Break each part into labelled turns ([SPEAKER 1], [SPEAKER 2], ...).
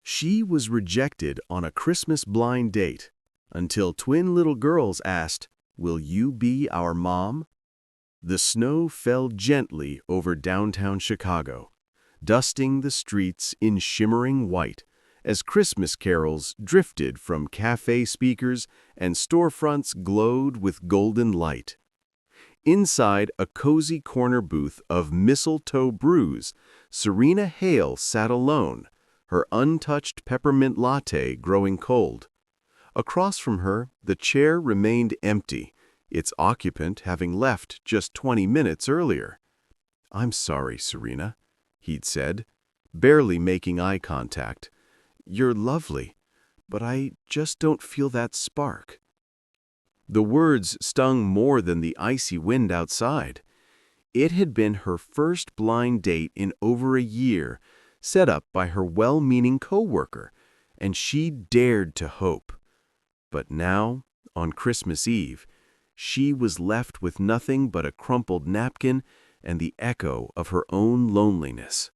[SPEAKER 1] She was rejected on a Christmas blind date until twin little girls asked, "Will you be our mom?" The snow fell gently over downtown Chicago, dusting the streets in shimmering white as Christmas carols drifted from cafe speakers and storefronts glowed with golden light. Inside a cozy corner booth of mistletoe brews, Serena Hale sat alone, her untouched peppermint latte growing cold. Across from her, the chair remained empty, its occupant having left just 20 minutes earlier. "I'm sorry, Serena," he'd said, barely making eye contact. "You're lovely, but I just don't feel that spark." The words stung more than the icy wind outside. It had been her first blind date in over a year, set up by her well-meaning coworker, and she dared to hope. But now, on Christmas Eve, she was left with nothing but a crumpled napkin and the echo of her own loneliness.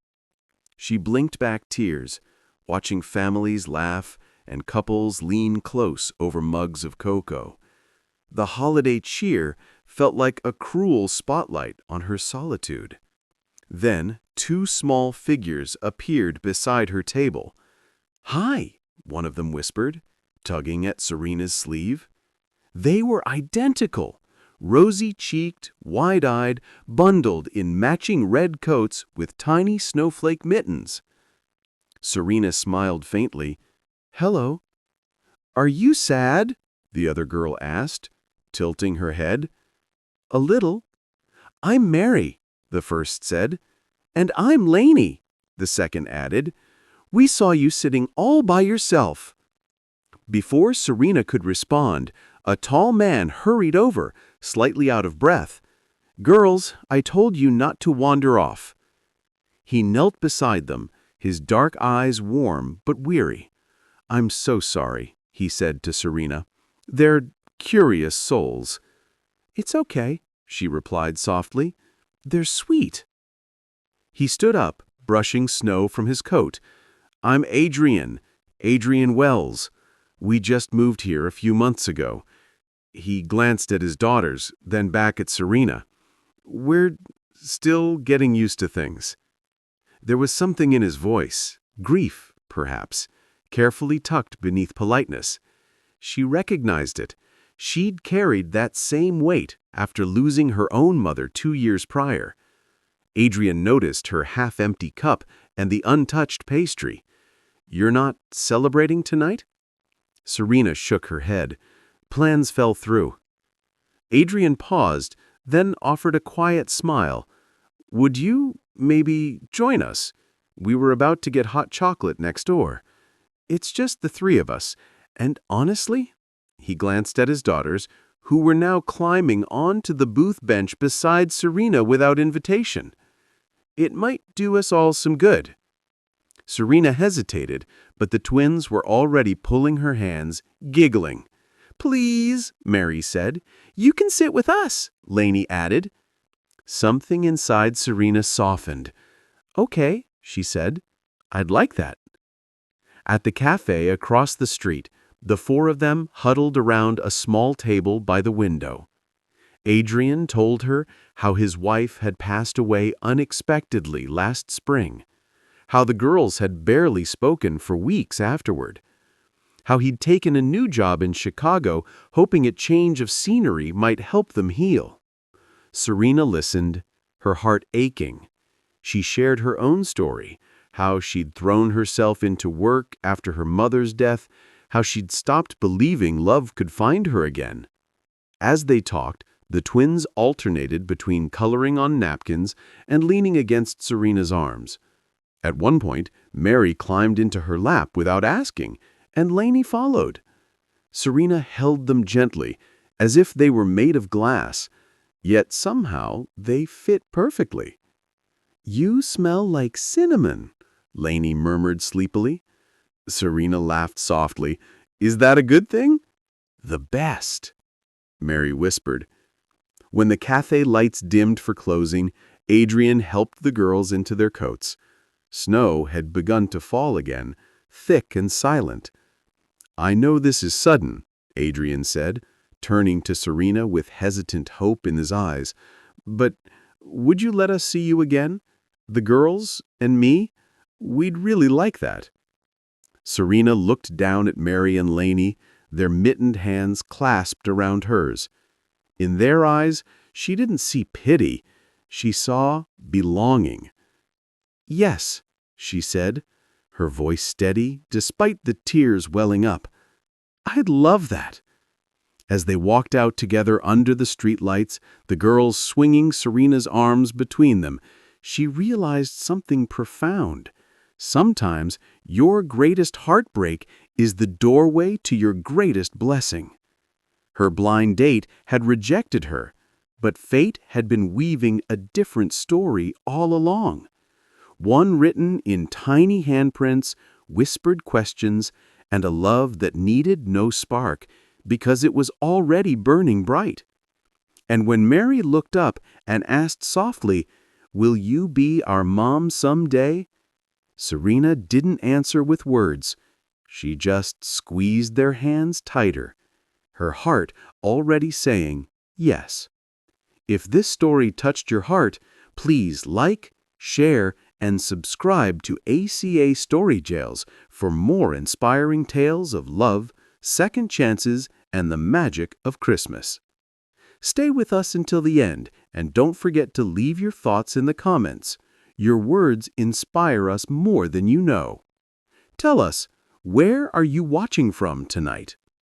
[SPEAKER 1] She blinked back tears, watching families laugh and couples lean close over mugs of cocoa. The holiday cheer felt like a cruel spotlight on her solitude. Then, two small figures appeared beside her table. "Hi," one of them whispered, tugging at Serena's sleeve. They were identical, rosy-cheeked, wide-eyed, bundled in matching red coats with tiny snowflake mittens. Serena smiled faintly. "Hello." "Are you sad?" the other girl asked, tilting her head. "A little." "I'm Mary," the first said. "And I'm Lainey," the second added. "We saw you sitting all by yourself." Before Serena could respond, a tall man hurried over, slightly out of breath. "Girls, I told you not to wander off." He knelt beside them, his dark eyes warm but weary. "I'm so sorry," he said to Serena. "They're curious souls." "It's okay," she replied softly. "They're sweet." He stood up, brushing snow from his coat. "I'm Adrian Wells. We just moved here a few months ago." He glanced at his daughters, then back at Serena. "We're still getting used to things." There was something in his voice, grief, perhaps, carefully tucked beneath politeness. She recognized it. She'd carried that same weight after losing her own mother 2 years prior. Adrian noticed her half-empty cup and the untouched pastry. "You're not celebrating tonight?" Serena shook her head. Plans fell through. Adrian paused, then offered a quiet smile. "Would you maybe join us? We were about to get hot chocolate next door. It's just the three of us, and honestly," he glanced at his daughters, who were now climbing onto the booth bench beside Serena without invitation, "it might do us all some good." Serena hesitated, but the twins were already pulling her hands, giggling. "Please," Mary said. "You can sit with us," Lainey added. Something inside Serena softened. "Okay," she said. "I'd like that." At the cafe across the street, the four of them huddled around a small table by the window. Adrian told her how his wife had passed away unexpectedly last spring, how the girls had barely spoken for weeks afterward, how he'd taken a new job in Chicago hoping a change of scenery might help them heal. Serena listened, her heart aching. She shared her own story, how she'd thrown herself into work after her mother's death, how she'd stopped believing love could find her again. As they talked, the twins alternated between coloring on napkins and leaning against Serena's arms. At one point, Mary climbed into her lap without asking, and Lainey followed. Serena held them gently, as if they were made of glass, yet somehow they fit perfectly. "You smell like cinnamon," Lainey murmured sleepily. Serena laughed softly. "Is that a good thing?" "The best," Mary whispered. When the cafe lights dimmed for closing, Adrian helped the girls into their coats. Snow had begun to fall again, thick and silent. "I know this is sudden," Adrian said, turning to Serena with hesitant hope in his eyes. "But would you let us see you again? The girls and me? We'd really like that." Serena looked down at Mary and Laney, their mittened hands clasped around hers. In their eyes, she didn't see pity. She saw belonging. "Yes," she said, her voice steady despite the tears welling up. "I'd love that." As they walked out together under the streetlights, the girls swinging Serena's arms between them, she realized something profound. Sometimes your greatest heartbreak is the doorway to your greatest blessing. Her blind date had rejected her, but fate had been weaving a different story all along. One written in tiny handprints, whispered questions, and a love that needed no spark because it was already burning bright. And when Mary looked up and asked softly, "Will you be our mom someday?" Serena didn't answer with words. She just squeezed their hands tighter, her heart already saying yes. If this story touched your heart, please like, share, and subscribe to ACA Story Jails for more inspiring tales of love, second chances, and the magic of Christmas. Stay with us until the end, and don't forget to leave your thoughts in the comments. Your words inspire us more than you know. Tell us, where are you watching from tonight?